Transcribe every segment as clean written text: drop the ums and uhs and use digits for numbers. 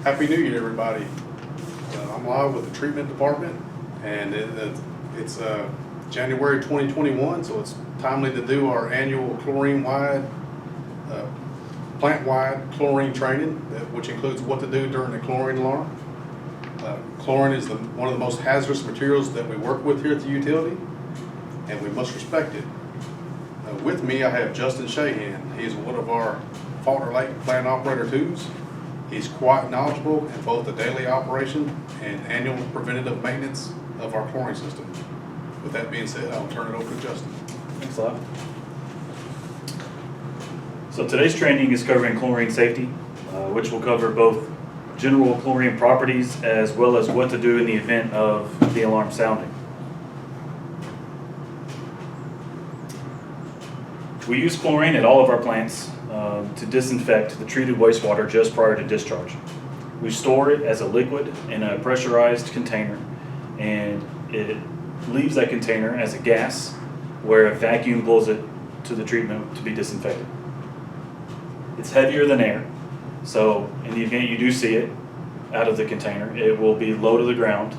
Happy New Year, everybody. I'm live with the treatment department, and it's January 2021, so it's timely to do our annual chlorine-wide, plant-wide chlorine training, which includes what to do during the chlorine alarm. Chlorine is one of the most hazardous materials that we work with here at the utility, and we must respect it. With me, I have Justin Shahan. He's one of our Faulkner Lake Plant Operator 2s. He's quite knowledgeable in both the daily operation and annual preventative maintenance of our chlorine system. With that being said, I'll turn it over to Justin. Thanks a lot. So today's training is covering chlorine safety, which will cover both general chlorine properties as well as what to do in the event of the alarm sounding. We use chlorine at all of our plants to disinfect the treated wastewater just prior to discharge. We store it as a liquid in a pressurized container, and it leaves that container as a gas where a vacuum blows it to the treatment to be disinfected. It's heavier than air, so in the event you do see it out of the container, it will be low to the ground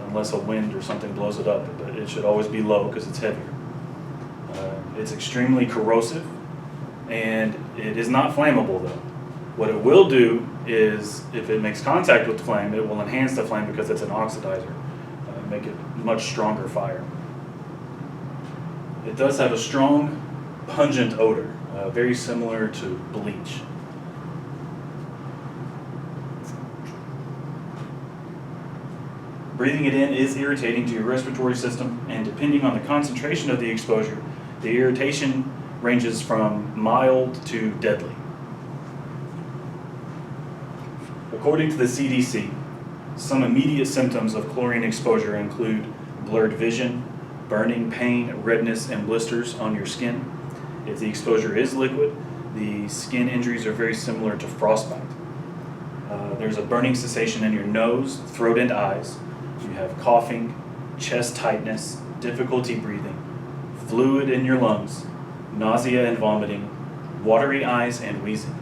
unless a wind or something blows it up, but it should always be low because it's heavier. It's extremely corrosive, and it is not flammable though. What it will do is, if it makes contact with the flame, it will enhance the flame because it's an oxidizer, make it much stronger fire. It does have a strong, pungent odor, very similar to bleach. Breathing it in is irritating to your respiratory system, and depending on the concentration of the exposure, the irritation ranges from mild to deadly. According to the CDC, some immediate symptoms of chlorine exposure include blurred vision, burning, pain, redness, and blisters on your skin. If the exposure is liquid, the skin injuries are very similar to frostbite. There's a burning sensation in your nose, throat, and eyes. You have coughing, chest tightness, difficulty breathing, fluid in your lungs, nausea and vomiting, watery eyes, and wheezing.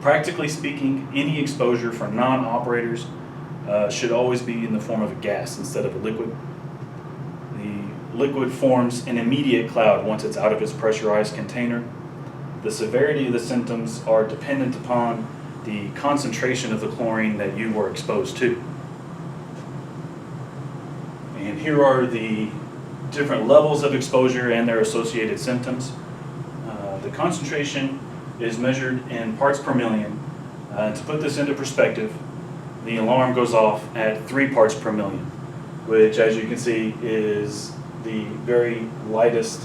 Practically speaking, any exposure for non-operators should always be in the form of a gas instead of a liquid. The liquid forms an immediate cloud once it's out of its pressurized container. The severity of the symptoms are dependent upon the concentration of the chlorine that you were exposed to. And here are the different levels of exposure and their associated symptoms. The concentration is measured in parts per million. To put this into perspective, the alarm goes off at 3 parts per million, which, as you can see, is the very lightest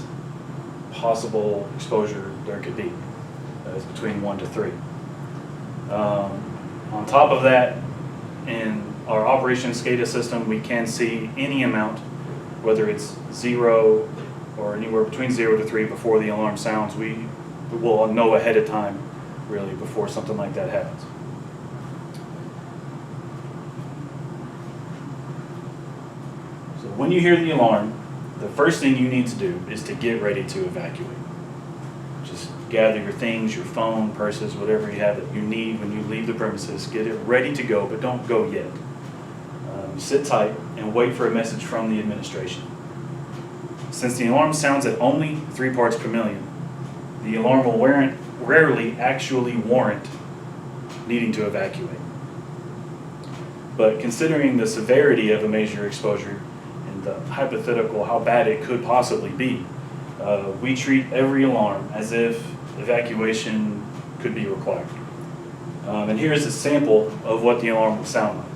possible exposure there could be. It's between 1 to 3. On top of that, in our Operation SCADA system, we can see any amount, whether it's 0 or anywhere between 0 to 3 before the alarm sounds. We will know ahead of time, really, before something like that happens. So when you hear the alarm, the first thing you need to do is to get ready to evacuate. Just gather your things, your phone, purses, whatever you have that you need when you leave the premises. Get it ready to go, but don't go yet. Sit tight and wait for a message from the administration. Since the alarm sounds at only 3 parts per million, the alarm will rarely actually warrant needing to evacuate. But considering the severity of a major exposure and the hypothetical how bad it could possibly be, we treat every alarm as if evacuation could be required. And here's a sample of what the alarm will sound like.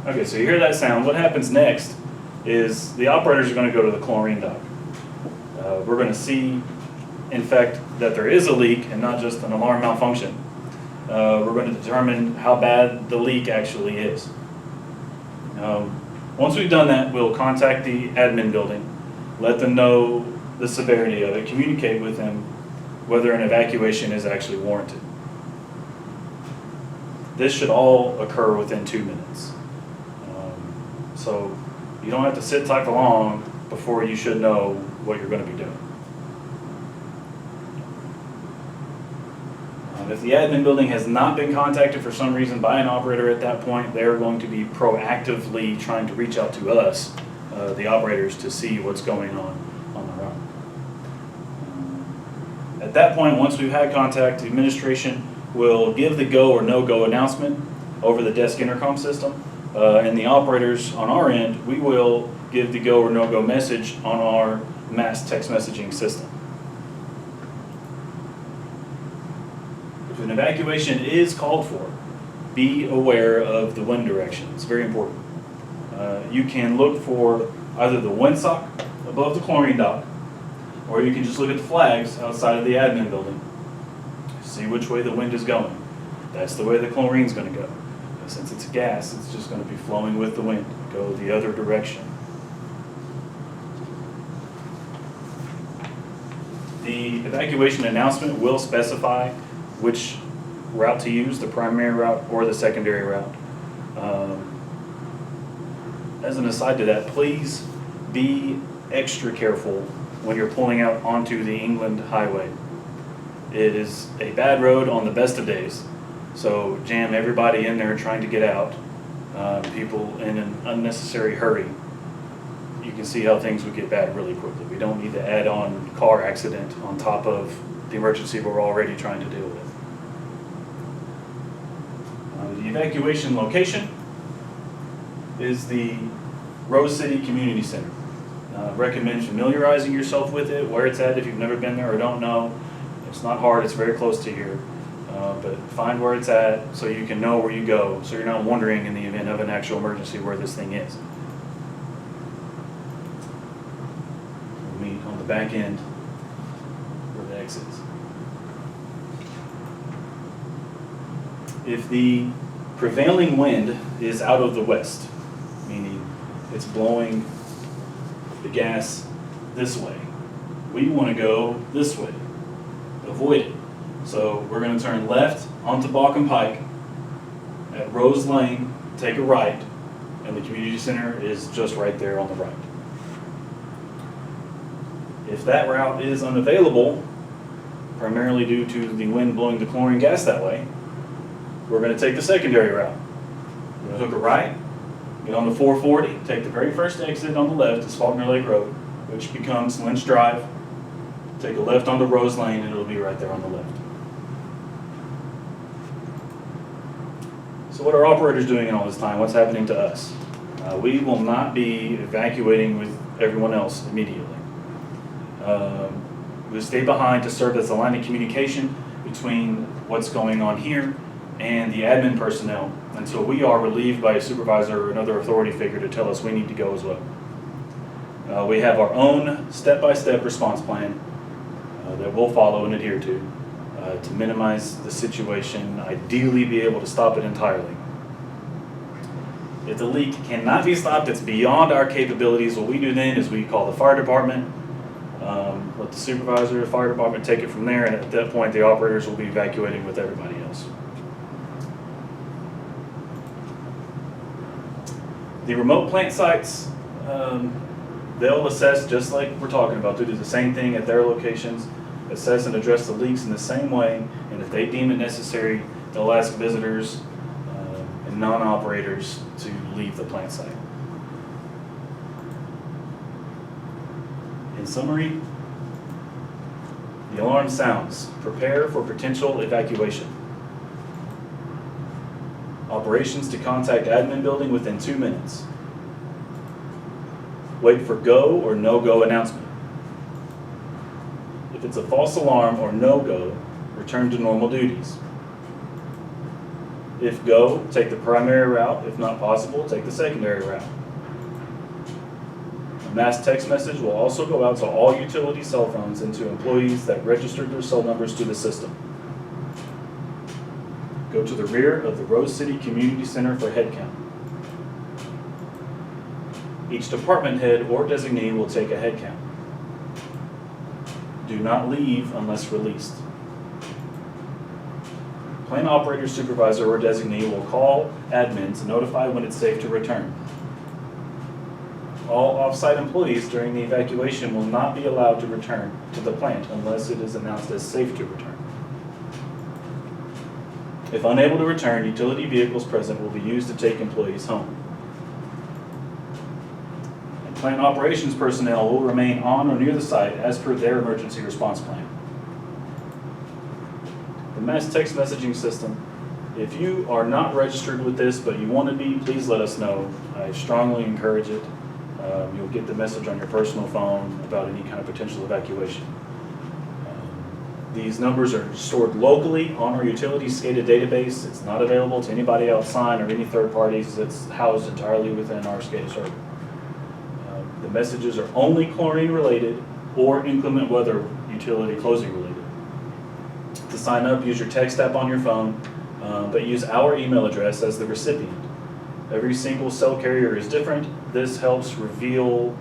Okay, so you hear that sound. What happens next is the operators are going to go to the chlorine dock. We're going to see, in fact, that there is a leak and not just an alarm malfunction. We're going to determine how bad the leak actually is. Once we've done that, we'll contact the admin building, let them know the severity of it, communicate with them whether an evacuation is actually warranted. This should all occur within 2 minutes. So you don't have to sit tight for long before you should know what you're going to be doing. If the admin building has not been contacted for some reason by an operator at that point, they're going to be proactively trying to reach out to us, the operators, to see what's going on the route. At that point, once we've had contact, the administration will give the go or no-go announcement over the desk intercom system, and the operators on our end, we will give the go or no-go message on our mass text messaging system. If an evacuation is called for, be aware of the wind direction. It's very important. You can look for either the windsock above the chlorine dock, or you can just look at the flags outside of the admin building. See which way the wind is going. That's the way the chlorine's going to go. And since it's a gas, it's just going to be flowing with the wind. Go the other direction. The evacuation announcement will specify which route to use, the primary route or the secondary route. As an aside to that, please be extra careful when you're pulling out onto the England Highway. It is a bad road on the best of days, so jam everybody in there trying to get out, people in an unnecessary hurry. You can see how things would get bad really quickly. We don't need to add on car accident on top of the emergency we're already trying to deal with. The evacuation location is the Rose City Community Center. Recommend familiarizing yourself with it, where it's at if you've never been there or don't know. It's not hard, it's very close to here. But find where it's at so you can know where you go, so you're not wondering in the event of an actual emergency where this thing is. We'll meet on the back end where the exit is. If the prevailing wind is out of the west, meaning it's blowing the gas this way, we want to go this way, avoid it. So we're going to turn left onto Balkan Pike at Rose Lane, take a right, and the community center is just right there on the right. If that route is unavailable, primarily due to the wind blowing the chlorine gas that way, we're going to take the secondary route. We're going to hook a right, get on the 440, take the very first exit on the left is Faulkner Lake Road, which becomes Lynch Drive. Take a left onto Rose Lane and it'll be right there on the left. So what are operators doing in all this time? What's happening to us? We will not be evacuating with everyone else immediately. We'll stay behind to serve as a line of communication between what's going on here and the admin personnel until we are relieved by a supervisor or another authority figure to tell us we need to go as well. We have our own step-by-step response plan that we'll follow and adhere to minimize the situation, ideally be able to stop it entirely. If the leak cannot be stopped, it's beyond our capabilities, what we do then is we call the fire department, let the supervisor, the fire department take it from there, and at that point the operators will be evacuating with everybody else. The remote plant sites, they'll assess just like we're talking about. They'll do the same thing at their locations, assess and address the leaks in the same way, and if they deem it necessary, they'll ask visitors and non-operators to leave the plant site. In summary, the alarm sounds. Prepare for potential evacuation. Operations to contact admin building within 2 minutes. Wait for go or no-go announcement. If it's a false alarm or no-go, return to normal duties. If go, take the primary route. If not possible, take the secondary route. A mass text message will also go out to all utility cell phones and to employees that registered their cell numbers to the system. Go to the rear of the Rose City Community Center for head count. Each department head or designee will take a head count. Do not leave unless released. Plant operator, supervisor, or designee will call admin to notify when it's safe to return. All off-site employees during the evacuation will not be allowed to return to the plant unless it is announced as safe to return. If unable to return, utility vehicles present will be used to take employees home. And plant operations personnel will remain on or near the site as per their emergency response plan. The mass text messaging system, if you are not registered with this but you want to be, please let us know. I strongly encourage it. You'll get the message on your personal phone about any kind of potential evacuation. These numbers are stored locally on our utility SCADA database. It's not available to anybody outside or any third parties. It's housed entirely within our SCADA server. The messages are only chlorine related or inclement weather utility closing related. To sign up, use your text app on your phone, but use our email address as the recipient. Every single cell carrier is different. This helps reveal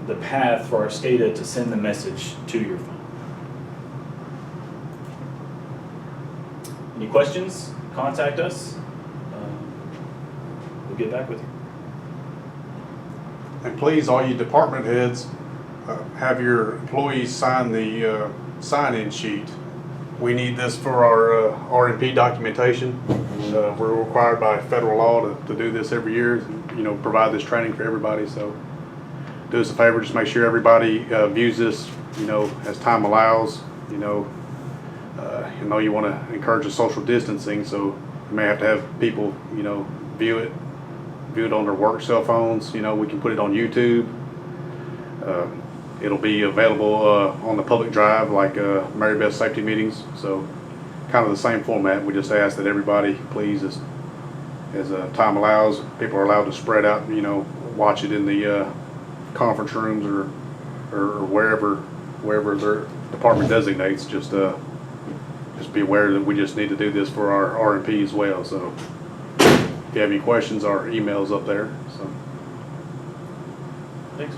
the path for our SCADA to send the message to your phone. Any questions? Contact us. We'll get back with you. And please, all you department heads, have your employees sign the sign-in sheet. We need this for our R&P documentation. We're required by federal law to do this every year, provide this training for everybody. So do us a favor, just make sure everybody views this, as time allows. You want to encourage the social distancing, so you may have to have people, view it on their work cell phones. We can put it on YouTube. It'll be available on the public drive like Mary Beth safety meetings. So kind of the same format. We just ask that everybody, please, as time allows, people are allowed to spread out, watch it in the conference rooms or wherever their department designates. Just be aware that we just need to do this for our R&P as well. So if you have any questions, our email's up there. So Thanks.